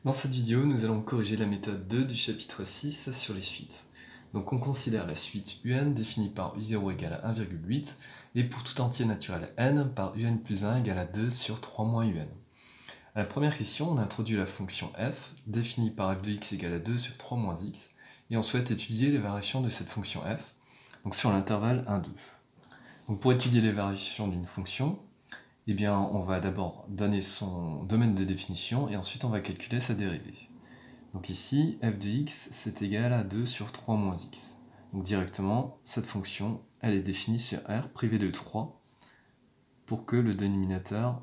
Dans cette vidéo, nous allons corriger la méthode 2 du chapitre 6 sur les suites. Donc on considère la suite un définie par u0 égale à 1,8 et pour tout entier naturel n par un plus 1 égale à 2 sur 3 moins un. À la première question, on a introduit la fonction f définie par f de x égale à 2 sur 3 moins x et on souhaite étudier les variations de cette fonction f donc sur l'intervalle 1, 2. Donc pour étudier les variations d'une fonction, eh bien, on va d'abord donner son domaine de définition et ensuite on va calculer sa dérivée. Donc ici, f de x c'est égal à 2 sur 3 moins x. Donc directement, cette fonction, elle est définie sur R privé de 3 pour que le dénominateur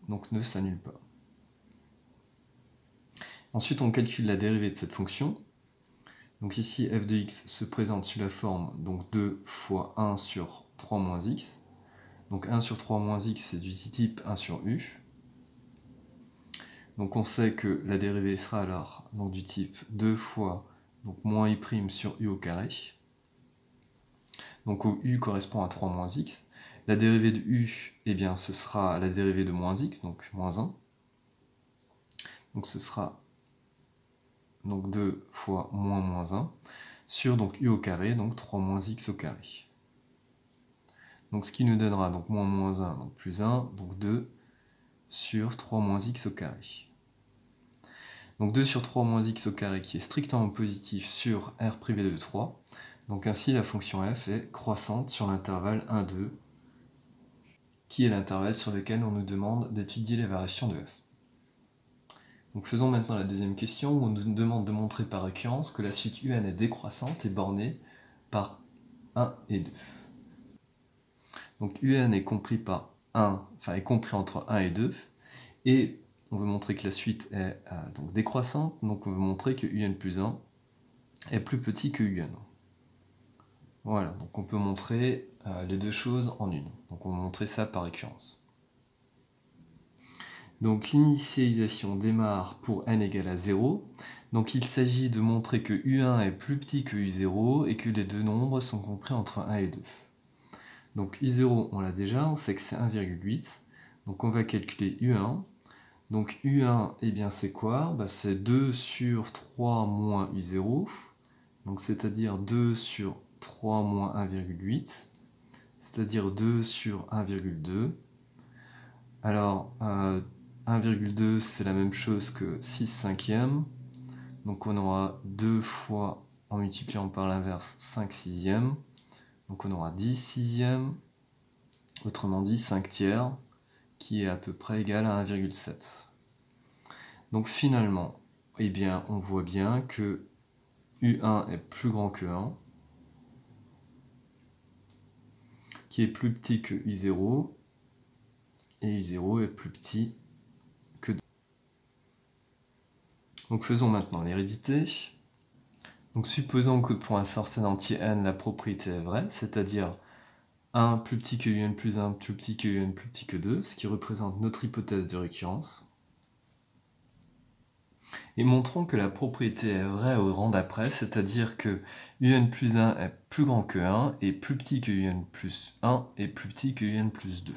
donc, ne s'annule pas. Ensuite, on calcule la dérivée de cette fonction. Donc ici, f de x se présente sous la forme donc 2 fois 1 sur 3 moins x. Donc 1 sur 3 moins x, c'est du type 1 sur u. Donc on sait que la dérivée sera alors donc, du type 2 fois donc, moins i' sur u au carré. Donc où u correspond à 3 moins x. La dérivée de u, eh bien, ce sera la dérivée de moins x, donc moins 1. Donc ce sera donc 2 fois moins 1 sur donc, u au carré, donc 3 moins x au carré. Donc ce qui nous donnera donc moins 1, donc plus 1, donc 2 sur 3 moins x au carré. Donc 2 sur 3 moins x au carré qui est strictement positif sur R privé de 3. Donc ainsi la fonction f est croissante sur l'intervalle 1, 2, qui est l'intervalle sur lequel on nous demande d'étudier les variations de f. Donc faisons maintenant la deuxième question où on nous demande de montrer par récurrence que la suite un est décroissante et bornée par 1 et 2. Donc un est compris par 1, enfin est compris entre 1 et 2, et on veut montrer que la suite est donc décroissante, donc on veut montrer que un plus 1 est plus petit que un. Voilà, donc on peut montrer les deux choses en une. Donc on va montrer ça par récurrence. Donc l'initialisation démarre pour n égale à 0. Donc il s'agit de montrer que u1 est plus petit que u0 et que les deux nombres sont compris entre 1 et 2. Donc u0, on l'a déjà, on sait que c'est 1,8. Donc on va calculer u1. Donc u1, eh bien c'est quoi? C'est 2 sur 3 moins u0. Donc c'est-à-dire 2 sur 3 moins 1,8. C'est-à-dire 2 sur 1,2. Alors 1,2 c'est la même chose que 6 cinquièmes. Donc on aura 2 fois, en multipliant par l'inverse, 5 sixièmes. Donc on aura 10 sixièmes, autrement dit 5 tiers, qui est à peu près égal à 1,7. Donc finalement, eh bien, on voit bien que U1 est plus grand que 1, qui est plus petit que U0, et U0 est plus petit que 2. Donc faisons maintenant l'hérédité. Donc supposons que pour un certain entier n, la propriété est vraie, c'est-à-dire 1 plus petit que un plus 1 plus petit que un plus petit que 2, ce qui représente notre hypothèse de récurrence. Et montrons que la propriété est vraie au rang d'après, c'est-à-dire que un plus 1 est plus grand que 1 et plus petit que un plus 1 et plus petit que un plus 2.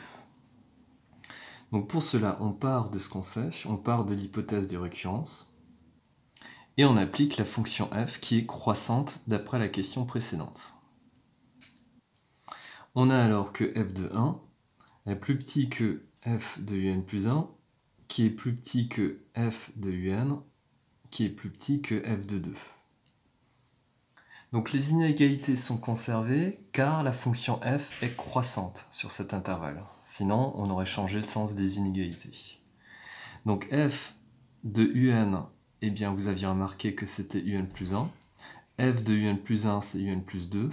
Donc pour cela, on part de ce qu'on sait, on part de l'hypothèse de récurrence, et on applique la fonction f qui est croissante d'après la question précédente. On a alors que f de 1 est plus petit que f de un plus 1, qui est plus petit que f de un, qui est plus petit que f de 2. Donc les inégalités sont conservées car la fonction f est croissante sur cet intervalle. Sinon, on aurait changé le sens des inégalités. Donc f de un, eh bien vous aviez remarqué que c'était un plus 1. F de un plus 1, c'est un plus 2.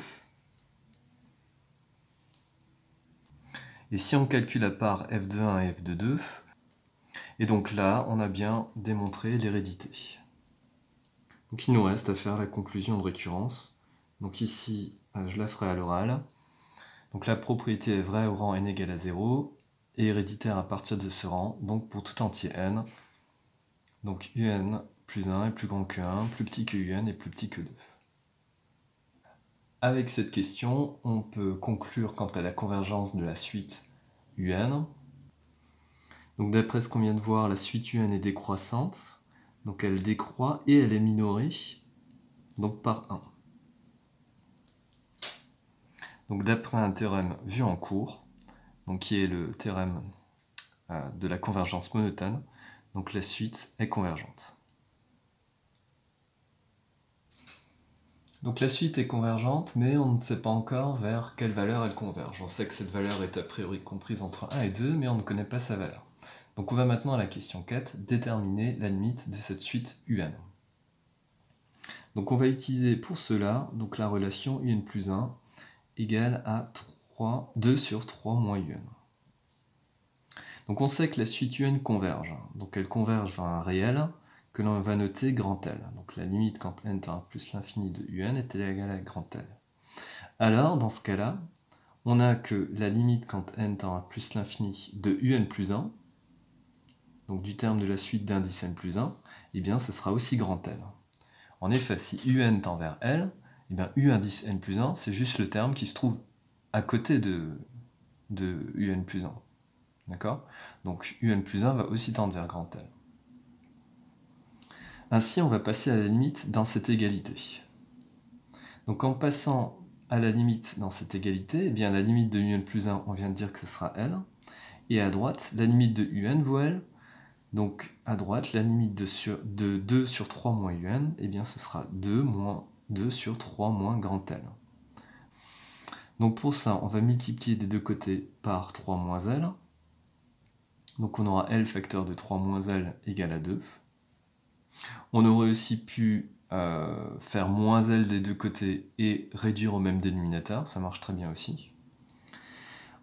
Et si on calcule à part f de 1 et f de 2, et donc là, on a bien démontré l'hérédité. Donc il nous reste à faire la conclusion de récurrence. Donc ici, je la ferai à l'oral. Donc la propriété est vraie au rang n égale à 0 et héréditaire à partir de ce rang, donc pour tout entier n. Donc un plus 1 est plus grand que 1, plus petit que un et plus petit que 2. Avec cette question, on peut conclure quant à la convergence de la suite un. Donc d'après ce qu'on vient de voir, la suite un est décroissante. Donc elle décroît et elle est minorée donc par 1. Donc d'après un théorème vu en cours, donc qui est le théorème de la convergence monotone, donc la suite est convergente. Donc la suite est convergente, mais on ne sait pas encore vers quelle valeur elle converge. On sait que cette valeur est a priori comprise entre 1 et 2, mais on ne connaît pas sa valeur. Donc on va maintenant à la question 4, déterminer la limite de cette suite UN. Donc on va utiliser pour cela donc la relation UN plus 1 égale à 2 sur 3 moins UN. Donc on sait que la suite UN converge. Donc elle converge vers un réel que l'on va noter grand L. Donc la limite quand n tend à plus l'infini de UN est égale à grand L. Alors dans ce cas-là, on a que la limite quand n tend à plus l'infini de UN plus 1, donc du terme de la suite d'indice n plus 1, eh bien ce sera aussi grand L. En effet, si UN tend vers L, eh bien U indice n plus 1, c'est juste le terme qui se trouve à côté de UN plus 1. D'accord ? Donc UN plus 1 va aussi tendre vers grand L. Ainsi, on va passer à la limite dans cette égalité. Donc en passant à la limite dans cette égalité, eh bien la limite de UN plus 1, on vient de dire que ce sera L. Et à droite, la limite de UN vaut L. Donc à droite, la limite de 2 sur 3 moins UN, eh bien ce sera 2 moins 2 sur 3 moins grand L. Donc pour ça, on va multiplier des deux côtés par 3 moins L. Donc on aura L facteur de 3 moins L égale à 2. On aurait aussi pu faire moins L des deux côtés et réduire au même dénominateur, ça marche très bien aussi.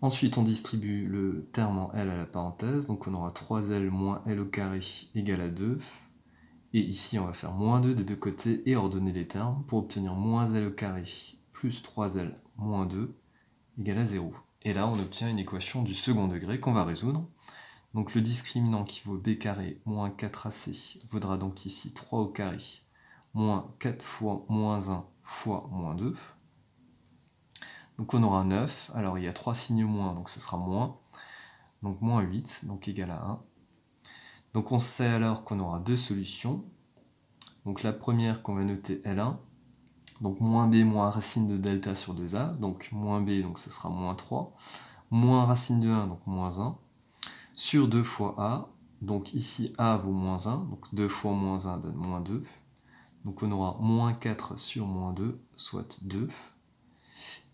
Ensuite, on distribue le terme en L à la parenthèse, donc on aura 3L moins L au carré égale à 2. Et ici, on va faire moins 2 des deux côtés et ordonner les termes pour obtenir moins L au carré plus 3L moins 2 égale à 0. Et là, on obtient une équation du second degré qu'on va résoudre. Donc le discriminant qui vaut b carré moins 4ac vaudra donc ici 3 au carré moins 4 fois moins 1 fois moins 2. Donc on aura 9, alors il y a 3 signes moins, donc ce sera moins. Donc moins 8, donc égal à 1. Donc on sait alors qu'on aura deux solutions. Donc la première qu'on va noter L1, donc moins b moins racine de delta sur 2a, donc moins b, donc ce sera moins 3, moins racine de 1, donc moins 1, sur 2 fois a, donc ici a vaut moins 1, donc 2 fois moins 1 donne moins 2, donc on aura moins 4 sur moins 2, soit 2,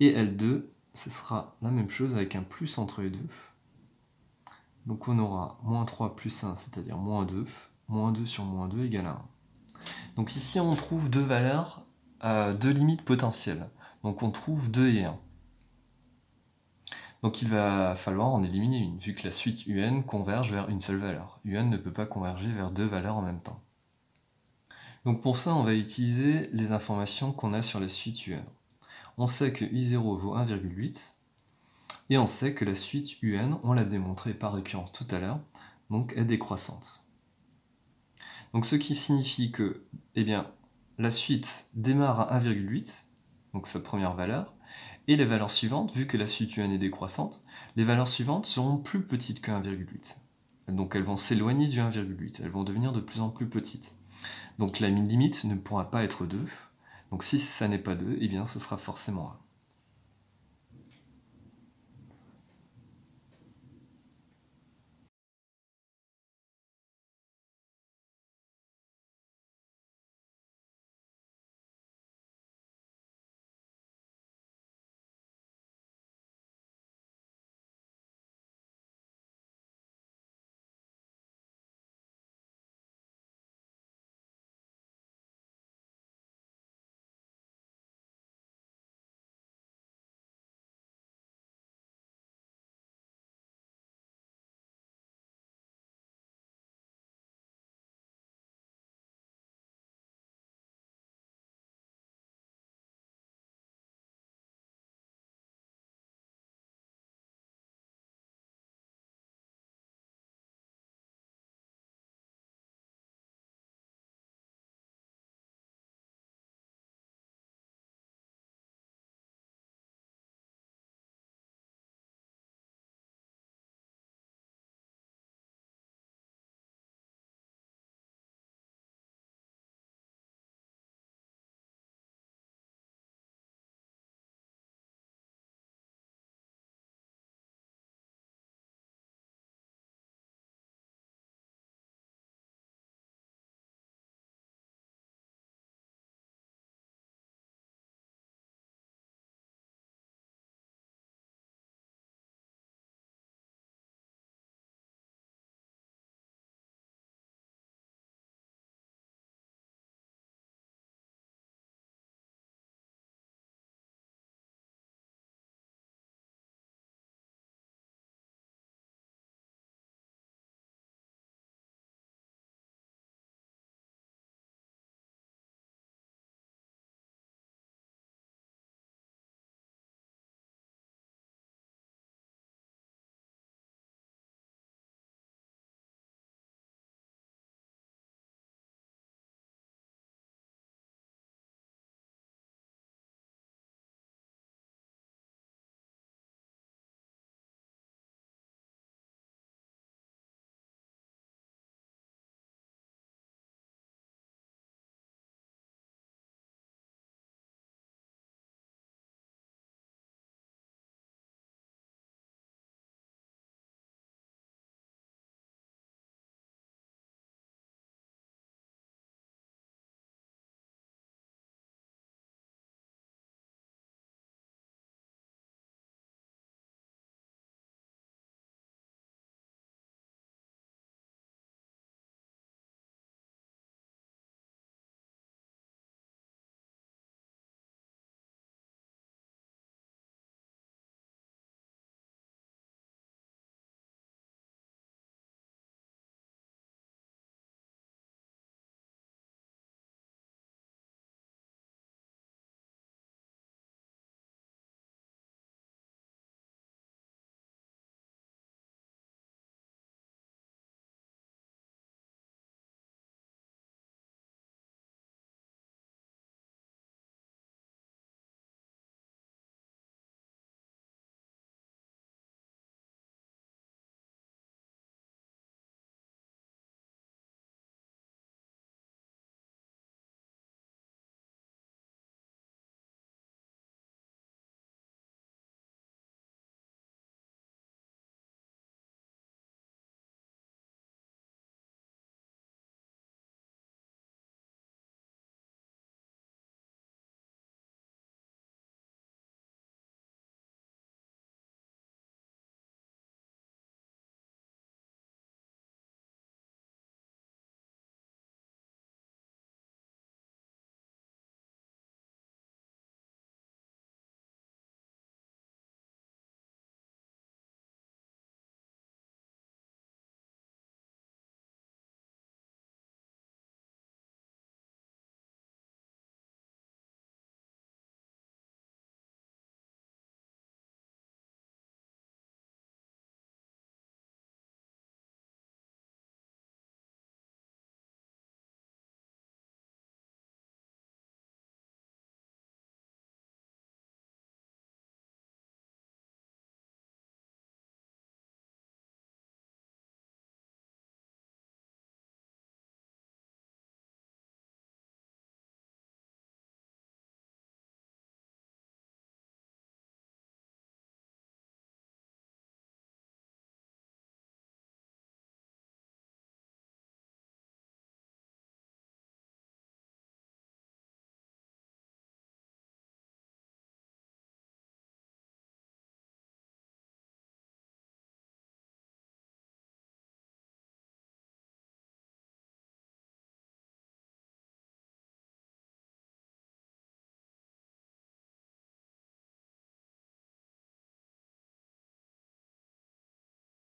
et L2, ce sera la même chose avec un plus entre les deux, donc on aura moins 3 plus 1, c'est-à-dire moins 2 sur moins 2 égale à 1. Donc ici on trouve deux valeurs, deux limites potentielles, donc on trouve 2 et 1. Donc il va falloir en éliminer une, vu que la suite UN converge vers une seule valeur. UN ne peut pas converger vers deux valeurs en même temps. Donc pour ça, on va utiliser les informations qu'on a sur la suite UN. On sait que I0 vaut 1,8, et on sait que la suite UN, on l'a démontré par récurrence tout à l'heure, donc est décroissante. Donc ce qui signifie que, eh bien, la suite démarre à 1,8, donc sa première valeur, et les valeurs suivantes, vu que la suite UN est décroissante, les valeurs suivantes seront plus petites que 1,8. Donc elles vont s'éloigner du 1,8, elles vont devenir de plus en plus petites. Donc la limite ne pourra pas être 2, donc si ça n'est pas 2, eh bien ce sera forcément 1.